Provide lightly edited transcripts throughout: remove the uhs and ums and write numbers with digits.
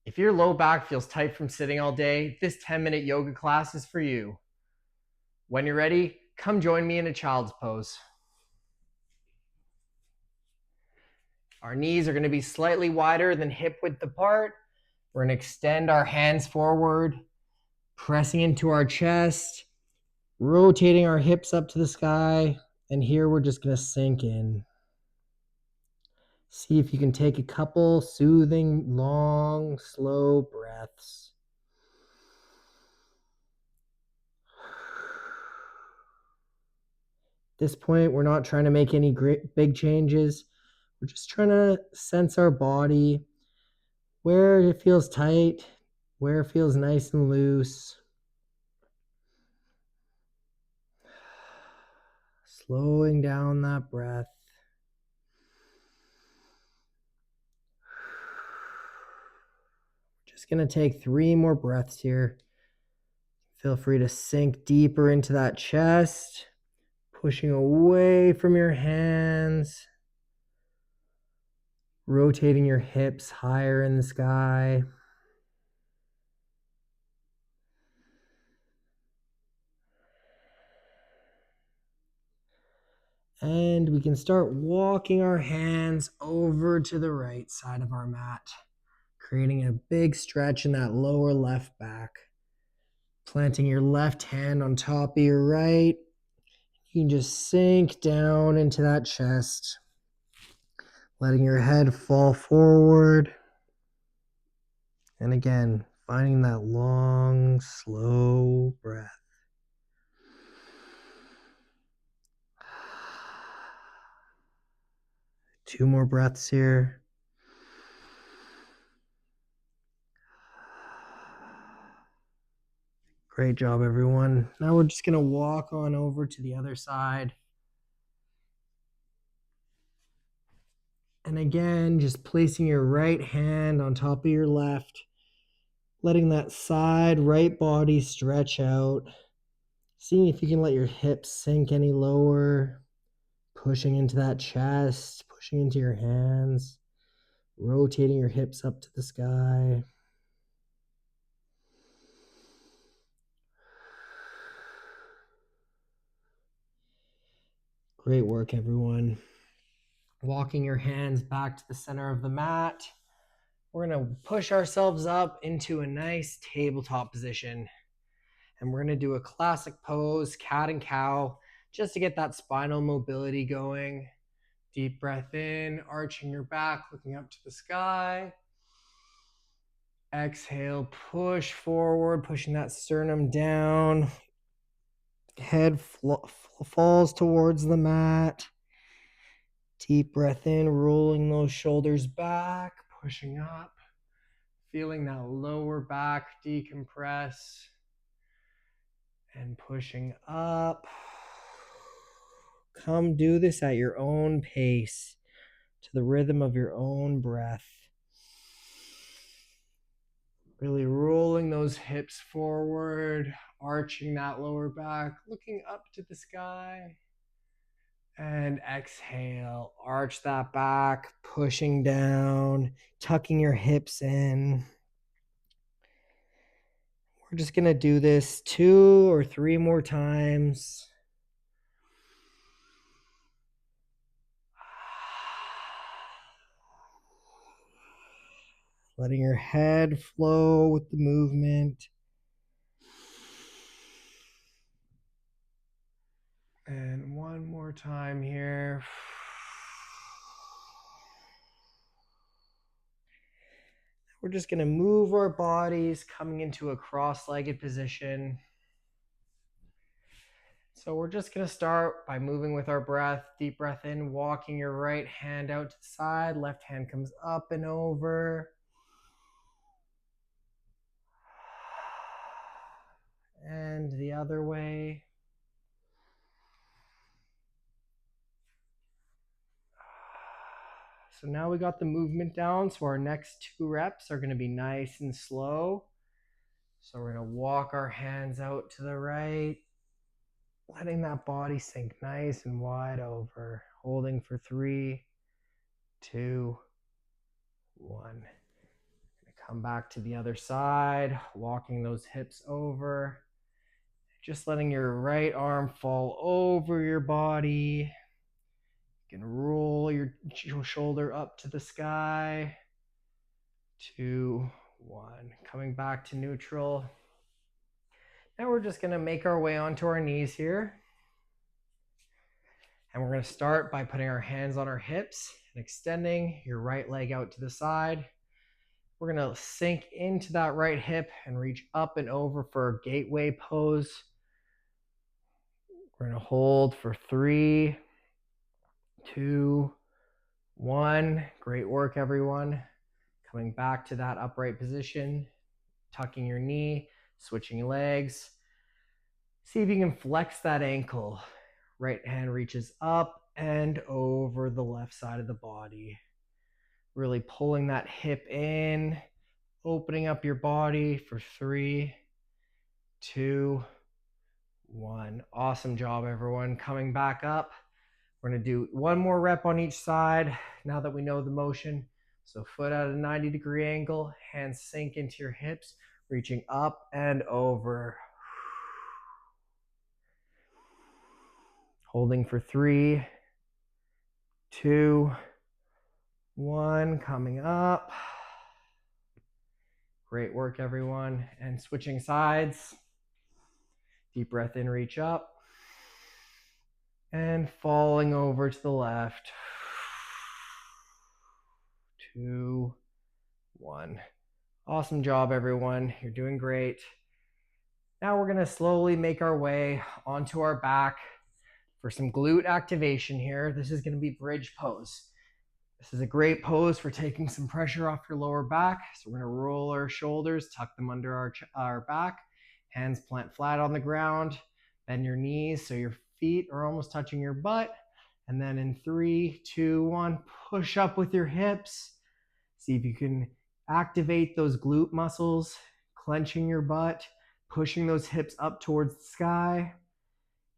If your low back feels tight from sitting all day, this 10-minute yoga class is for you. When you're ready, come join me in a child's pose. Our knees are going to be slightly wider than hip width apart. We're going to extend our hands forward, pressing into our chest, rotating our hips up to the sky, and here we're just going to sink in. See if you can take a couple soothing, long, slow breaths. At this point, we're not trying to make any big changes. We're just trying to sense our body, where it feels tight, where it feels nice and loose. Slowing down that breath. Just going to take 3 more breaths here. Feel free to sink deeper into that chest, pushing away from your hands, rotating your hips higher in the sky. And we can start walking our hands over to the right side of our mat, creating a big stretch in that lower left back. Planting your left hand on top of your right. You can just sink down into that chest, letting your head fall forward. And again, finding that long, slow breath. Two more breaths here. Great job, everyone. Now we're just going to walk on over to the other side. And again, just placing your right hand on top of your left, letting that side right body stretch out. Seeing if you can let your hips sink any lower, pushing into that chest, pushing into your hands, rotating your hips up to the sky. Great work, everyone. Walking your hands back to the center of the mat. We're going to push ourselves up into a nice tabletop position. And we're going to do a classic pose, cat and cow, just to get that spinal mobility going. Deep breath in, arching your back, looking up to the sky. Exhale, push forward, pushing that sternum down. Head falls towards the mat. Deep breath in, rolling those shoulders back, pushing up. Feeling that lower back decompress. And pushing up. Come do this at your own pace, to the rhythm of your own breath. Really rolling those hips forward, arching that lower back, looking up to the sky. And exhale, arch that back, pushing down, tucking your hips in. We're just going to do this 2 or 3 more times. Letting your head flow with the movement. And one more time here. We're just going to move our bodies, coming into a cross-legged position. So we're just going to start by moving with our breath. Deep breath in, walking your right hand out to the side. Left hand comes up and over. And the other way. So now we got the movement down. So our next 2 reps are going to be nice and slow. So we're going to walk our hands out to the right, letting that body sink nice and wide over, holding for 3, 2, 1. Come Come back to the other side, walking those hips over. Just letting your right arm fall over your body. You can roll your shoulder up to the sky. 2, 1. Coming back to neutral. Now we're just going to make our way onto our knees here. And we're going to start by putting our hands on our hips and extending your right leg out to the side. We're going to sink into that right hip and reach up and over for a gateway pose. We're going to hold for 3, 2, 1. Great work, everyone. Coming back to that upright position, tucking your knee, switching legs. See if you can flex that ankle. Right hand reaches up and over the left side of the body. Really pulling that hip in, opening up your body for 3, 2, 1. Awesome job, everyone. Coming back up. We're going to do one more rep on each side now that we know the motion. So foot at a 90-degree angle, hands sink into your hips, reaching up and over. Holding for 3, 2, 1. Coming up. Great work, everyone. And switching sides. Deep breath in, reach up. And falling over to the left. 2, 1. Awesome job, everyone. You're doing great. Now we're going to slowly make our way onto our back for some glute activation here. This is going to be bridge pose. This is a great pose for taking some pressure off your lower back. So we're going to roll our shoulders, tuck them under our back, hands plant flat on the ground, bend your knees so your feet are almost touching your butt. And then in 3, 2, 1, push up with your hips. See if you can activate those glute muscles, clenching your butt, pushing those hips up towards the sky.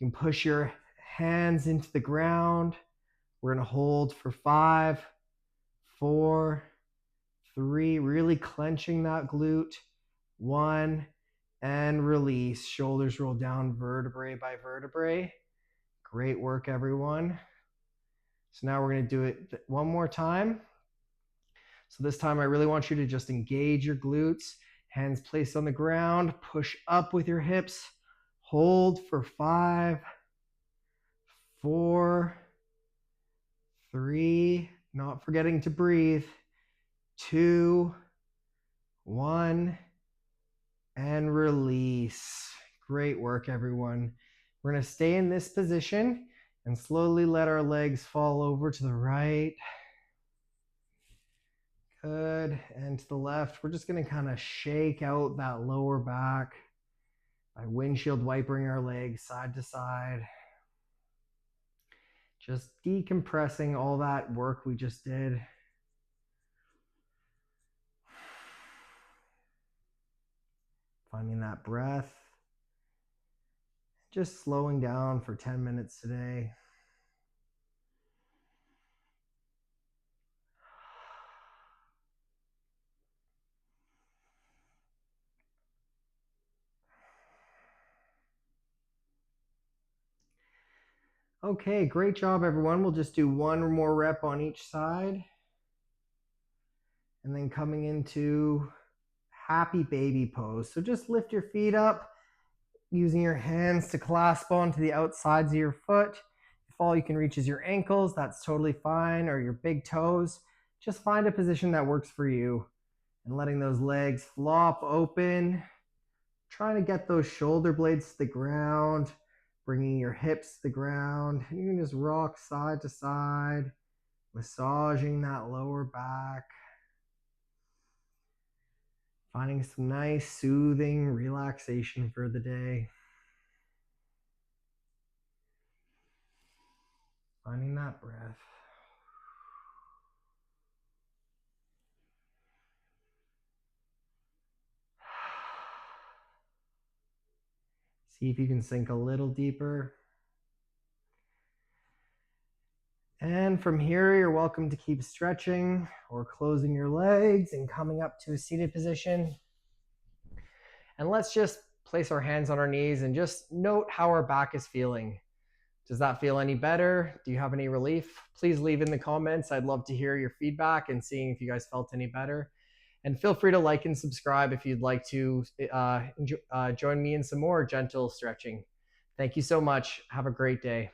You can push your hands into the ground. We're going to hold for 5, 4, 3, really clenching that glute. 1, and release. Shoulders roll down vertebrae by vertebrae. Great work, everyone. So now we're going to do it one more time. So this time I really want you to just engage your glutes. Hands placed on the ground. Push up with your hips. Hold for 5, 4, 3, not forgetting to breathe. 2, 1, and release. Great work, everyone. We're going to stay in this position and slowly let our legs fall over to the right. Good. And to the left. We're just going to kind of shake out that lower back by windshield wipering our legs side to side. Just decompressing all that work we just did. Finding that breath. Just slowing down for 10 minutes today. Okay, great job, everyone. We'll just do one more rep on each side. And then coming into happy baby pose. So just lift your feet up, using your hands to clasp onto the outsides of your foot. If all you can reach is your ankles, that's totally fine, or your big toes. Just find a position that works for you. And letting those legs flop open. Trying to get those shoulder blades to the ground. Bringing your hips to the ground. And you can just rock side to side, massaging that lower back. Finding some nice soothing relaxation for the day. Finding that breath. See if you can sink a little deeper. And from here, you're welcome to keep stretching or closing your legs and coming up to a seated position. And let's just place our hands on our knees and just note how our back is feeling. Does that feel any better? Do you have any relief? Please leave in the comments. I'd love to hear your feedback and seeing if you guys felt any better. And feel free to like and subscribe if you'd like to join me in some more gentle stretching. Thank you so much. Have a great day.